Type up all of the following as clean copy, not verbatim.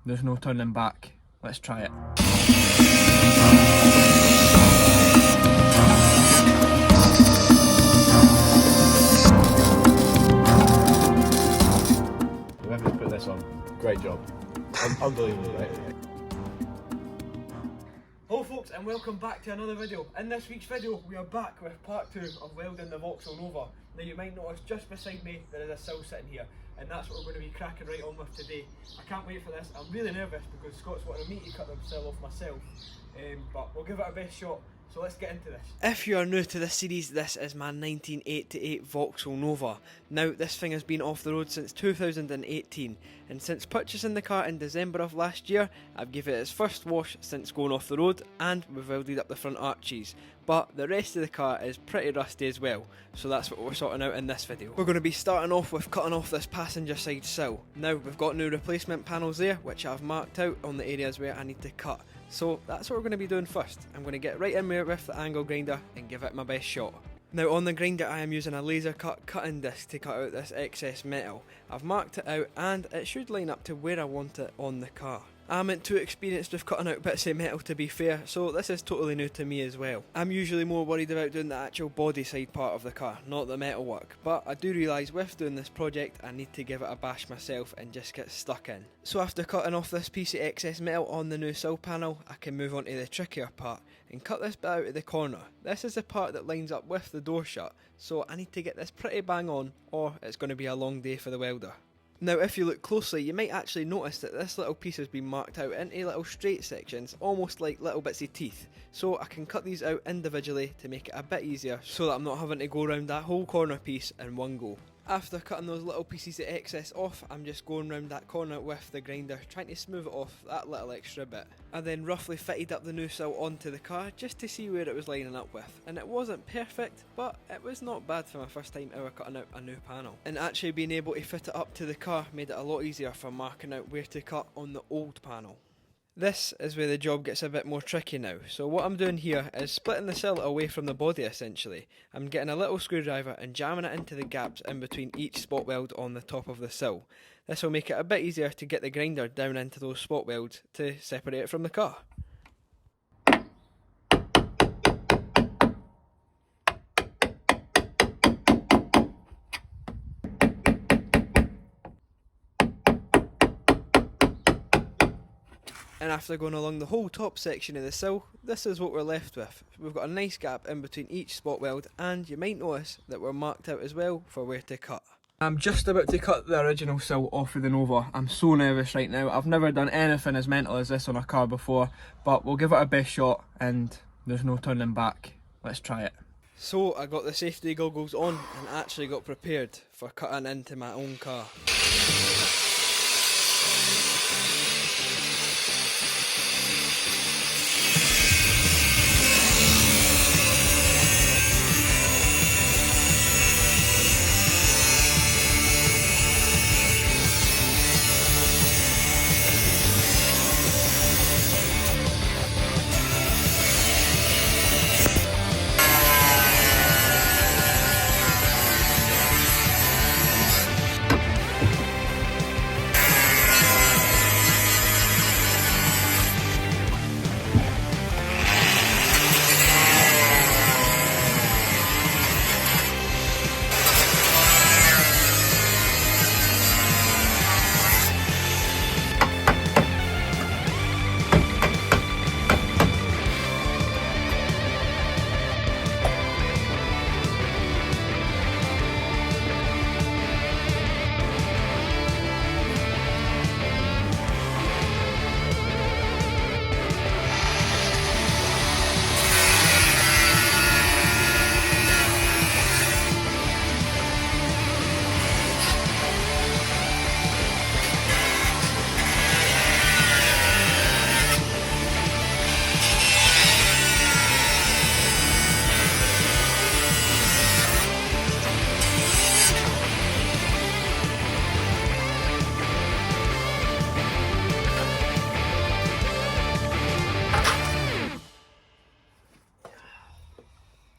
There's no turning back. Let's try it. Whoever's put this on, great job. Unbelievable, right? Hello folks, and welcome back to another video. In this week's video we are back with part 2 of welding the Vauxhall Nova. Now you might notice just beside me there is a sill sitting here, and that's what we're going to be cracking right on with today. I can't wait for this. I'm really nervous because Scott's wanted me to cut the sill off myself, but we'll give it our best shot. So let's get into this. If you are new to this series, this is my 1988 Vauxhall Nova. Now this thing has been off the road since 2018, and since purchasing the car in December of last year, I've given it its first wash since going off the road, and we've welded up the front arches. But the rest of the car is pretty rusty as well, so that's what we're sorting out in this video. We're going to be starting off with cutting off this passenger side sill. Now we've got new replacement panels there, which I've marked out on the areas where I need to cut. So that's what we're going to be doing first. I'm going to get right in there with the angle grinder and give it my best shot. Now on the grinder I am using a laser cut cutting disc to cut out this excess metal. I've marked it out and it should line up to where I want it on the car. I'm not too experienced with cutting out bits of metal to be fair, so this is totally new to me as well. I'm usually more worried about doing the actual body side part of the car, not the metal work, but I do realise with doing this project I need to give it a bash myself and just get stuck in. So after cutting off this piece of excess metal on the new sill panel, I can move on to the trickier part and cut this bit out of the corner. This is the part that lines up with the door shut, so I need to get this pretty bang on or it's going to be a long day for the welder. Now if you look closely you might actually notice that this little piece has been marked out into little straight sections, almost like little bits of teeth, so I can cut these out individually to make it a bit easier so that I'm not having to go around that whole corner piece in one go. After cutting those little pieces of excess off, I'm just going round that corner with the grinder trying to smooth it off that little extra bit. I then roughly fitted up the new sill onto the car just to see where it was lining up with, and it wasn't perfect, but it was not bad for my first time ever cutting out a new panel. And actually being able to fit it up to the car made it a lot easier for marking out where to cut on the old panel. This is where the job gets a bit more tricky now, so what I'm doing here is splitting the sill away from the body essentially. I'm getting a little screwdriver and jamming it into the gaps in between each spot weld on the top of the sill. This will make it a bit easier to get the grinder down into those spot welds to separate it from the car. And after going along the whole top section of the sill, this is what we're left with. We've got a nice gap in between each spot weld, and you might notice that we're marked out as well for where to cut. I'm just about to cut the original sill off of the Nova. I'm so nervous right now. I've never done anything as mental as this on a car before, but we'll give it our best shot and there's no turning back. Let's try it. So I got the safety goggles on and actually got prepared for cutting into my own car.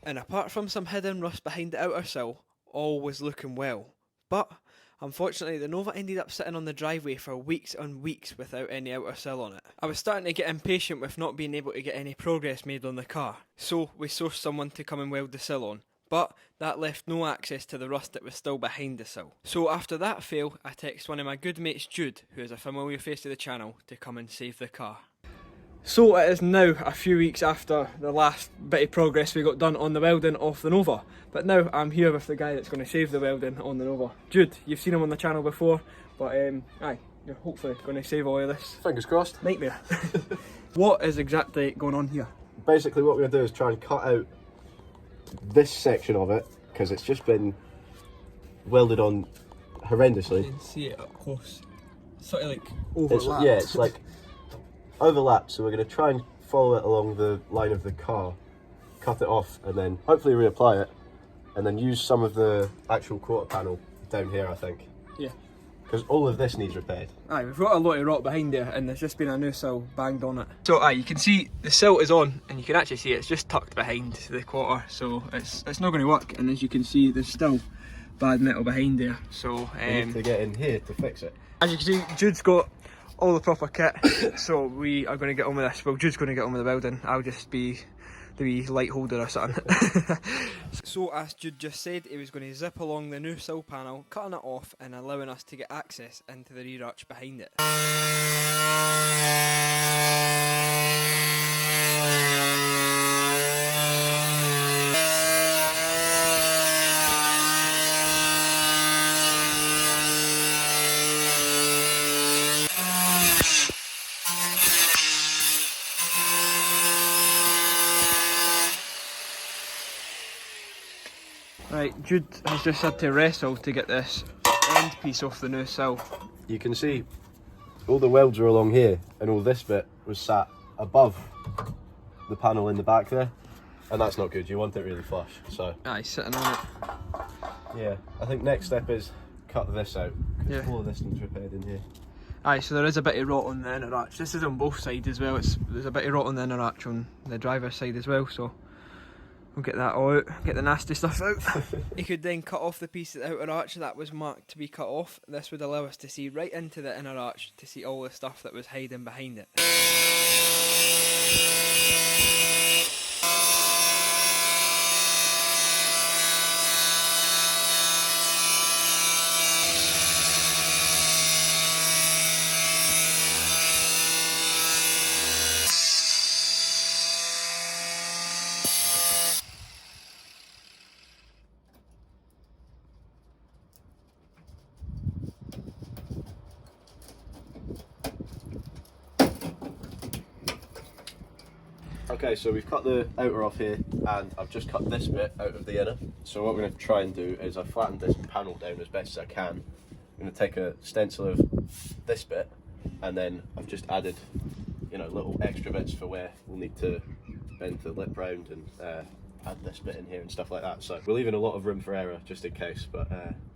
And apart from some hidden rust behind the outer sill, all was looking well. But Unfortunately, the Nova ended up sitting on the driveway for weeks and weeks without any outer sill on it. I was starting to get impatient with not being able to get any progress made on the car, so we sourced someone to come and weld the sill on. But that left no access to the rust that was still behind the sill. So after that fail, I texted one of my good mates Jude, who is a familiar face to the channel, to come and save the car. So it is now a few weeks after the last bit of progress we got done on the welding of the Nova. But now I'm here with the guy that's going to save the welding on the Nova. Jude, you've seen him on the channel before, but aye, you're hopefully going to save all of this. Fingers crossed. Nightmare. What is exactly going on here? Basically what we're going to do is try and cut out this section of it, because it's just been welded on horrendously. You can see it up close. Sort of like It's, overlapped. yeah, it's like overlapped, so we're going to try and follow it along the line of the car, cut it off, and then hopefully reapply it, and then use some of the actual quarter panel down here, I think. Yeah. Because all of this needs repaired. Aye, we've got a lot of rot behind there and there's just been a new sill banged on it. So aye, you can see the sill is on and you can actually see it's just tucked behind the quarter, so it's not going to work. And as you can see, there's still bad metal behind there. So We need to get in here to fix it. as you can see, Jude's got all the proper kit, so we are going to get on with this. Well, Jude's going to get on with the welding. I'll just be the wee light holder or something. So as Jude just said, he was going to zip along the new sill panel, cutting it off and allowing us to get access into the rear arch behind it. Right, Jude has just had to wrestle to get this end piece off the new sill. You can see all the welds are along here, and all this bit was sat above the panel in the back there, and that's not good. You want it really flush. So Aye, sitting on it. yeah, I think next step is cut this out, because Yeah. all of this needs repaired in here. Aye, so there is a bit of rot on the inner arch. This is on both sides as well. There's a bit of rot on the inner arch on the driver's side as well, so we'll get that all out, get the nasty stuff out. You could then cut off the piece of the outer arch that was marked to be cut off. This would allow us to see right into the inner arch to see all the stuff that was hiding behind it. Okay, so we've cut the outer off here, and I've just cut this bit out of the inner. So what we're going to try and do is I've flattened this panel down as best as I can. I'm going to take a stencil of this bit, and then I've just added, you know, little extra bits for where we'll need to bend the lip round and add this bit in here and stuff like that. So we're leaving a lot of room for error just in case, but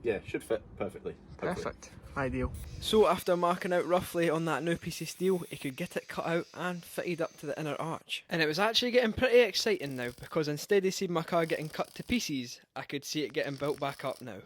yeah, should fit perfectly. Hopefully. Perfect. Ideal. So after marking out roughly on that new piece of steel, he could get it cut out and fitted up to the inner arch. And it was actually getting pretty exciting now, because instead of seeing my car getting cut to pieces, I could see it getting built back up now.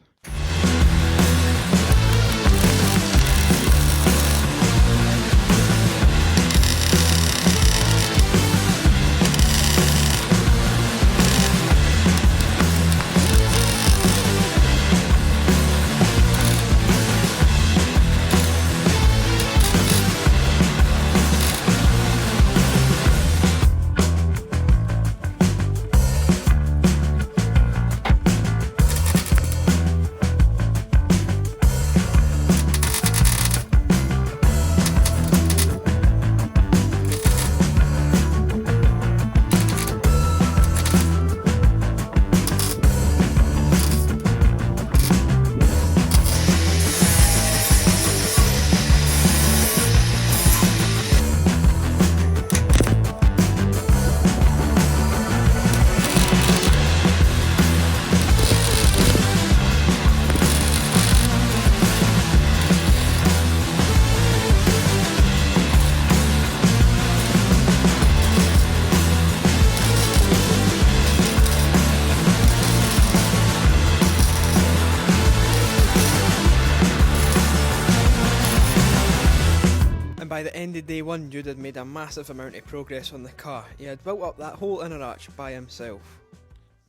day one, Jude had made a massive amount of progress on the car. He had built up that whole inner arch by himself.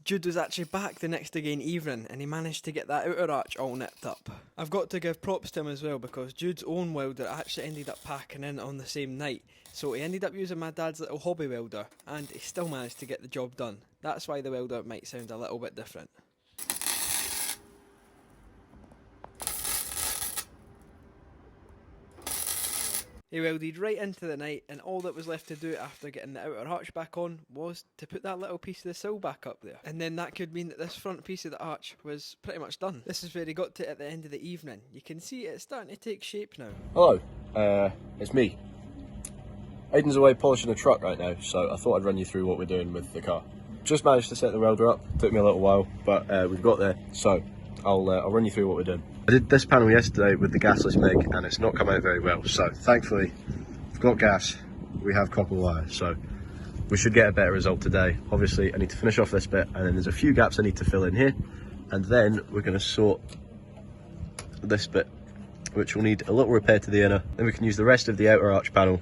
Jude was actually back the next again evening, and he managed to get that outer arch all nipped up. I've got to give props to him as well, because Jude's own welder actually ended up packing in on the same night, so he ended up using my dad's little hobby welder, and he still managed to get the job done. That's why the welder might sound a little bit different. He welded right into the night, and all that was left to do after getting the outer arch back on was to put that little piece of the sill back up there. And then that could mean that this front piece of the arch was pretty much done. This is where he got to at the end of the evening. You can see it's starting to take shape now. Hello, it's me. Aiden's away polishing the truck right now, so I thought I'd run you through what we're doing with the car. Just managed to set the welder up, took me a little while, but we've got there, so I'll run you through what we're doing. I did this panel yesterday with the gasless MIG and it's not come out very well, so thankfully we've got gas, we have copper wire, so we should get a better result today. Obviously I need to finish off this bit, and then there's a few gaps I need to fill in here, and then we're going to sort this bit, which will need a little repair to the inner. Then we can use the rest of the outer arch panel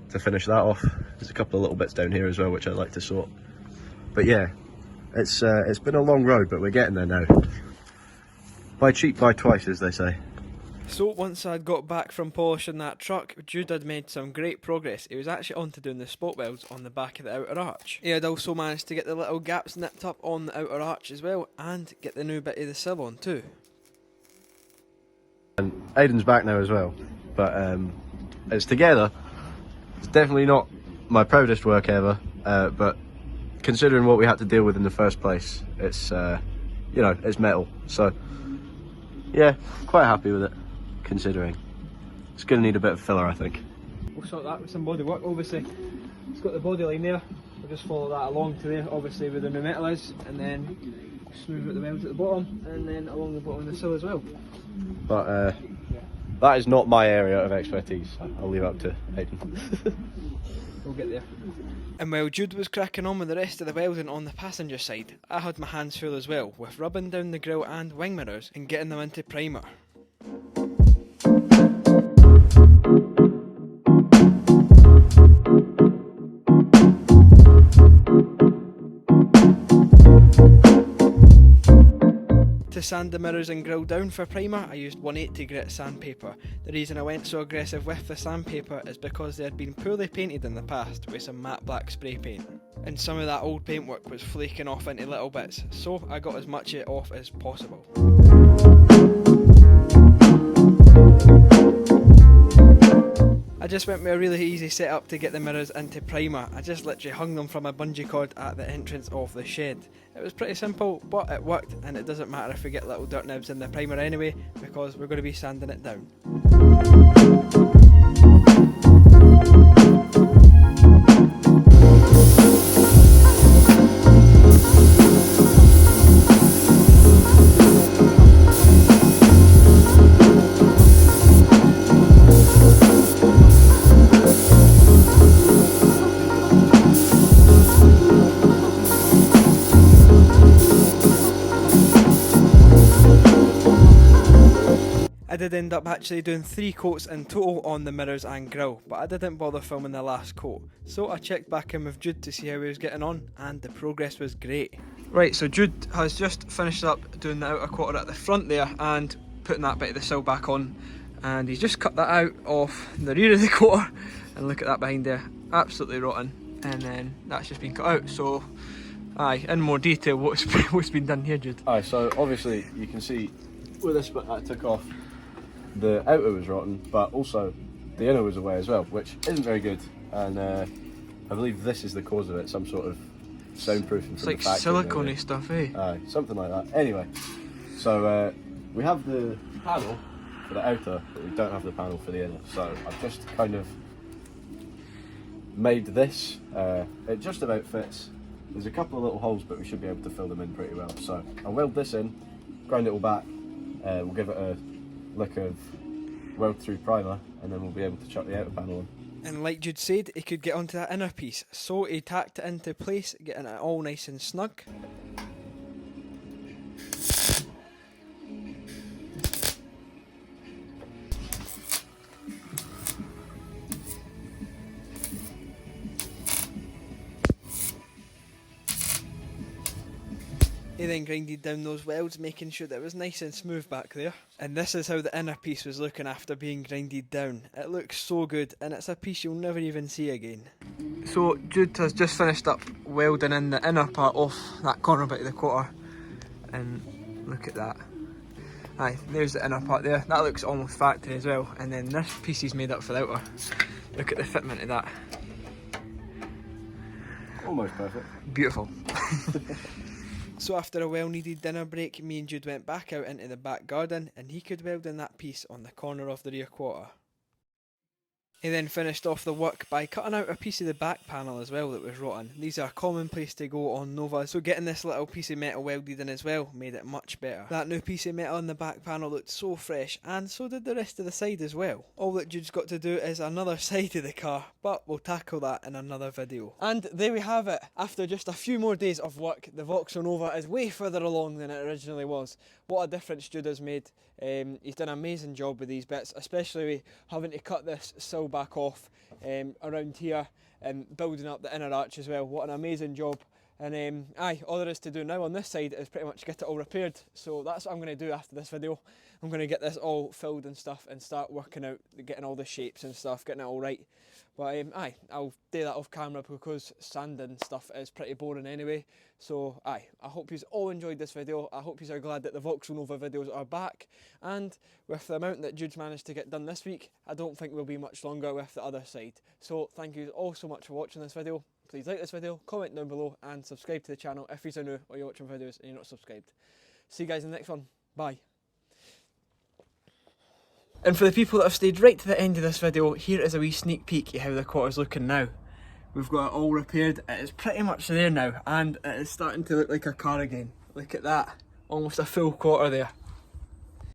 to finish that off. There's a couple of little bits down here as well which I'd like to sort. But yeah, it's been a long road, but we're getting there now. Buy cheap, buy twice, as they say. So once I'd got back from polishing that truck, Jude had made some great progress. He was actually on to doing the spot welds on the back of the outer arch. He had also managed to get the little gaps nipped up on the outer arch as well, and get the new bit of the sill on too. And Aiden's back now as well, but it's together. It's definitely not my proudest work ever, but considering what we had to deal with in the first place, it's you know, it's metal, so yeah, quite happy with it, considering. It's going to need a bit of filler, I think. We'll sort that with some body work. Obviously it's got the body line there, we'll just follow that along to there, obviously where the new metal is, and then smooth out the welds at the bottom, and then along the bottom of the sill as well. But that is not my area of expertise, I'll leave it up to Aiden. We'll get there. And while Jude was cracking on with the rest of the welding on the passenger side, I had my hands full as well, with rubbing down the grille and wing mirrors and getting them into primer. To sand the mirrors and grille down for primer, I used 180 grit sandpaper. The reason I went so aggressive with the sandpaper is because they had been poorly painted in the past with some matte black spray paint, and some of that old paintwork was flaking off into little bits, so I got as much of it off as possible. I just went with a really easy setup to get the mirrors into primer. I just literally hung them from a bungee cord at the entrance of the shed. It was pretty simple, but it worked, and it doesn't matter if we get little dirt nibs in the primer anyway, because we're going to be sanding it down. I did end up actually doing 3 coats in total on the mirrors and grille, but I didn't bother filming the last coat, so I checked back in with Jude to see how he was getting on, and the progress was great. Right, so Jude has just finished up doing the outer quarter at the front there and putting that bit of the sill back on, and he's just cut that out of the rear of the quarter, and look at that behind there, absolutely rotten, and then that's just been cut out. So aye, in more detail, what's been done here, Jude? Aye, so obviously you can see with this bit that I took off, the outer was rotten, but also the inner was away as well, which isn't very good, and I believe this is the cause of it, some sort of soundproofing. It's like silicone-y stuff, eh? Aye, something like that. Anyway, so we have the panel for the outer, but we don't have the panel for the inner, so I've just kind of made this. It just about fits. There's a couple of little holes, but we should be able to fill them in pretty well. So I'll weld this in, grind it all back, we'll give it a lick of weld through primer, and then we'll be able to chuck the outer panel on. And like Jude said, he could get onto that inner piece, so he tacked it into place, getting it all nice and snug. He then grinded down those welds, making sure that it was nice and smooth back there. And this is how the inner piece was looking after being grinded down. It looks so good, and it's a piece you'll never even see again. So Jude has just finished up welding in the inner part off that corner bit of the quarter. And look at that. Aye, there's the inner part there. That looks almost factory as well. And then this piece is made up for the outer. Look at the fitment of that. Almost perfect. Beautiful. So after a well-needed dinner break, me and Jude went back out into the back garden and he could weld in that piece on the corner of the rear quarter. He then finished off the work by cutting out a piece of the back panel as well that was rotten. These are commonplace to go on Nova, so getting this little piece of metal welded in as well made it much better. That new piece of metal in the back panel looked so fresh, and so did the rest of the side as well. All that Jude's got to do is another side of the car, but we'll tackle that in another video. And there we have it. After just a few more days of work, the Vauxhall Nova is way further along than it originally was. What a difference Jude has made. He's done an amazing job with these bits, especially with having to cut this sill back off around here and building up the inner arch as well. What an amazing job. And all there is to do now on this side is pretty much get it all repaired. So that's what I'm going to do after this video. I'm going to get this all filled and stuff and start working out, getting all the shapes and stuff, getting it all right. But I'll do that off camera because sanding stuff is pretty boring anyway. So I hope you've all enjoyed this video. I hope you are glad that the Vauxhall Nova videos are back. And with the amount that Jude's managed to get done this week, I don't think we'll be much longer with the other side. So thank you all so much for watching this video. Please like this video, comment down below and subscribe to the channel if you're new or you're watching videos and you're not subscribed. See you guys in the next one. Bye. And for the people that have stayed right to the end of this video, here is a wee sneak peek at how the quarter's looking now. We've got it all repaired, it is pretty much there now, and it is starting to look like a car again. Look at that, almost a full quarter there.